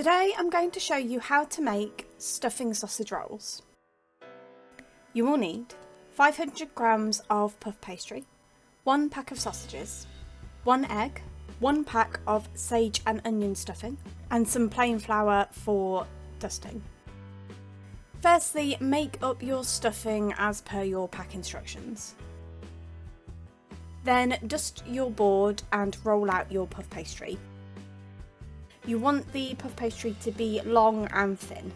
Today I'm going to show you how to make stuffing sausage rolls. You will need 500 grams of puff pastry, 1 pack of sausages, 1 egg, 1 pack of sage and onion stuffing, and some plain flour for dusting. Firstly, make up your stuffing as per your pack instructions. Then dust your board and roll out your puff pastry. You want the puff pastry to be long and thin.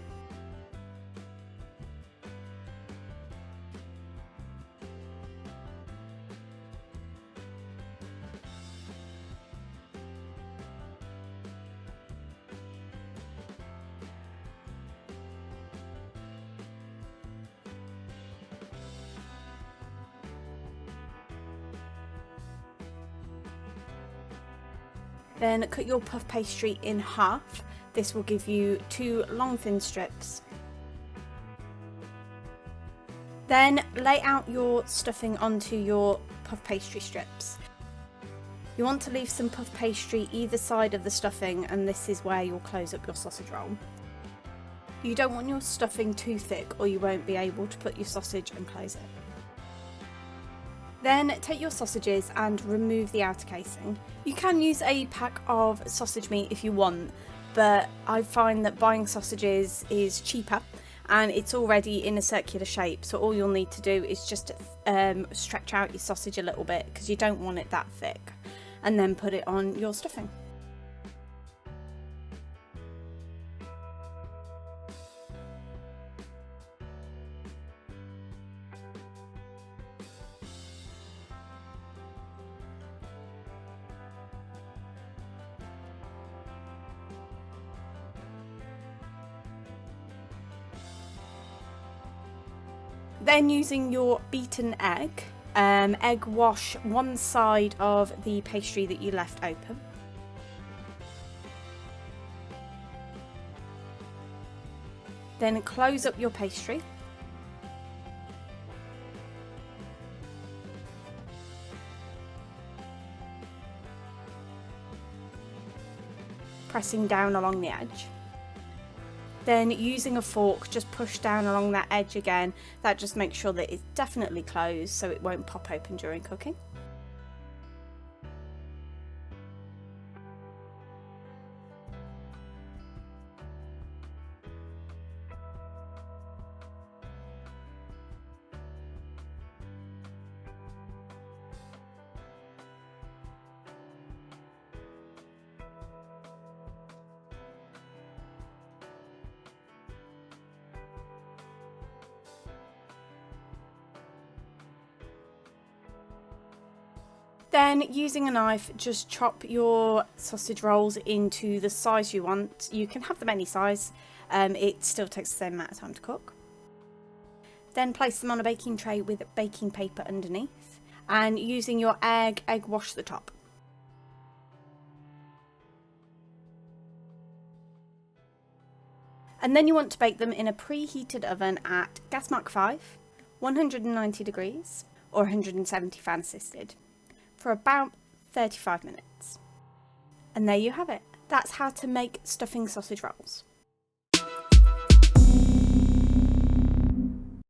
Then cut your puff pastry in half. This will give you 2 long thin strips. Then lay out your stuffing onto your puff pastry strips. You want to leave some puff pastry either side of the stuffing, and this is where you'll close up your sausage roll. You don't want your stuffing too thick or you won't be able to put your sausage and close it. Then take your sausages and remove the outer casing. You can use a pack of sausage meat if you want, but I find that buying sausages is cheaper and it's already in a circular shape, so all you'll need to do is just stretch out your sausage a little bit because you don't want it that thick, and then put it on your stuffing. Then using your beaten egg, egg wash one side of the pastry that you left open. Then close up your pastry. Pressing down along the edge. Then using a fork, just push down along that edge again. That just makes sure that it's definitely closed so it won't pop open during cooking. Then using a knife, just chop your sausage rolls into the size you want. You can have them any size, it still takes the same amount of time to cook. Then place them on a baking tray with baking paper underneath, and using your egg wash the top. And then you want to bake them in a preheated oven at gas mark 5, 190 degrees or 170 fan assisted, for about 35 minutes. And there you have it. That's how to make stuffing sausage rolls.